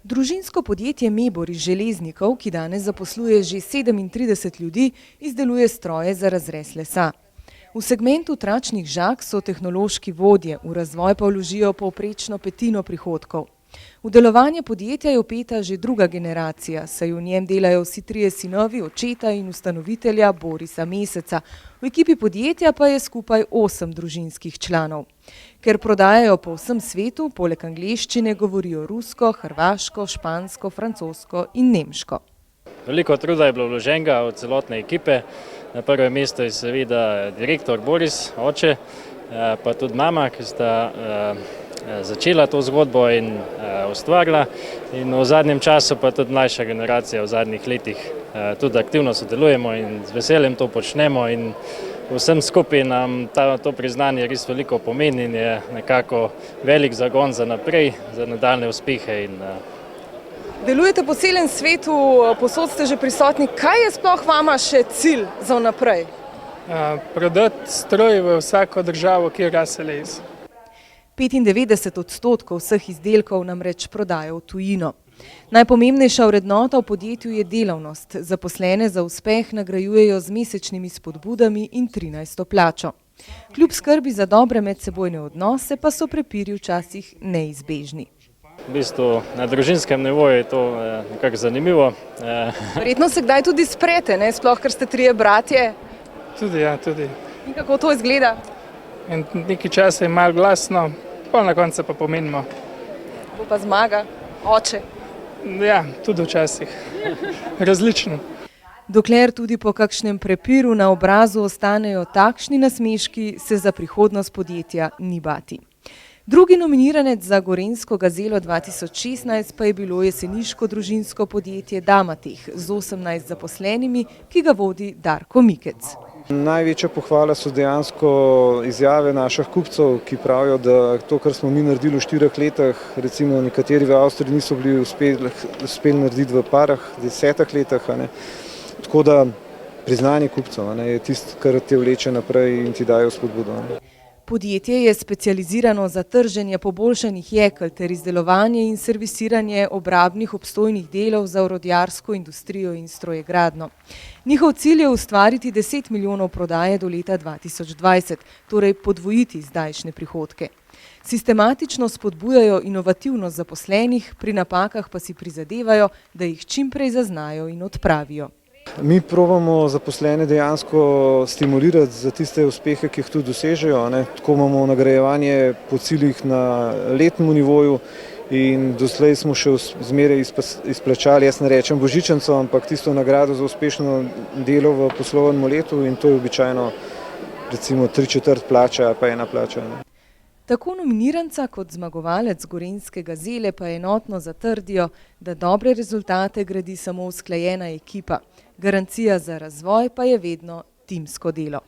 Družinsko podjetje Mebor iz Železnikov, ki danes zaposluje že 37 ljudi, izdeluje stroje za razrez lesa. V segmentu tračnih žag so tehnološki vodje, v razvoj pa vložijo povprečno petino prihodkov. V delovanje podjetja je vpeta že druga generacija, saj v njem delajo vsi trije sinovi očeta in ustanovitelja Borisa Meseca. V ekipi podjetja pa je skupaj 8 družinskih članov. Ker prodajajo po vsem svetu, poleg angleščine govorijo rusko, hrvaško, špansko, francosko in nemško. Veliko truda je bilo vloženega od celotne ekipe. Na prvem mestu je seveda direktor Boris, oče, pa tudi mama, ki sta začela to zgodbo in ustvarila. In v zadnjem času pa tudi mlajša generacija v zadnjih letih tudi aktivno sodelujemo in z veseljem to počnemo. In vsem skupaj nam to priznanje res veliko pomeni in je nekako velik zagon za naprej, za nadaljne uspehe. Delujete po celem svetu, povsod ste že prisotni. Kaj je sploh vama še cilj za naprej? Prodati stroj v vsako državo, kjer raste les. 95% vseh izdelkov namreč prodajo v tujino. Najpomembnejša vrednota v podjetju je delavnost. Zaposlene za uspeh nagrajujejo z mesečnimi spodbudami in 13. plačo. Kljub skrbi za dobre medsebojne odnose pa so prepiri včasih neizbežni. V bistvu na družinskem nivoju je to nekako zanimivo. Verjetno se kdaj tudi sprete, ne? Sploh, ker ste trije bratje. Tudi, ja, tudi. In kako to izgleda? In nekaj časa je malo glasno, pa na koncu pa pomenimo. Bo pa zmaga, oče. Ja, tudi včasih. Različno. Dokler tudi po kakšnem prepiru na obrazu ostanejo takšni nasmeški, se za prihodnost podjetja ni bati. Drugi nominiranec za Gorenjsko gazelo 2016 pa je bilo jeseniško družinsko podjetje Damateh z 18 zaposlenimi, ki ga vodi Darko Mikec. Največja pohvala so dejansko izjave naših kupcev, ki pravijo, da to, kar smo mi naredili v 4 letih, recimo nekateri v Avstriji niso bili uspeli narediti v parah, 10 letih. Tako da priznanje kupcev je tisto, kar te vleče naprej in ti dajo spodbudo. Podjetje je specializirano za trženje poboljšanih jekel ter izdelovanje in servisiranje obrabnih obstojnih delov za orodjarsko industrijo in strojegradnjo. Njihov cilj je ustvariti 10 milijonov prodaje do leta 2020, torej podvojiti zdajšnje prihodke. Sistematično spodbujajo inovativnost zaposlenih, pri napakah pa si prizadevajo, da jih čim prej zaznajo in odpravijo. Mi probamo zaposlene dejansko stimulirati za tiste uspehe, ki jih tudi dosežejo. Tako imamo nagrajevanje po ciljih na letnem nivoju in doslej smo še zmeraj izplačali, jaz ne rečem božičnico, ampak tisto nagrado za uspešno delo v poslovnem letu in to je običajno recimo 3/4 plače ali pa 1 plača. Tako nominiranca kot zmagovalec Gorenjske gazele pa enotno zatrdijo, da dobre rezultate gradi samo usklajena ekipa. Garancija za razvoj pa je vedno timsko delo.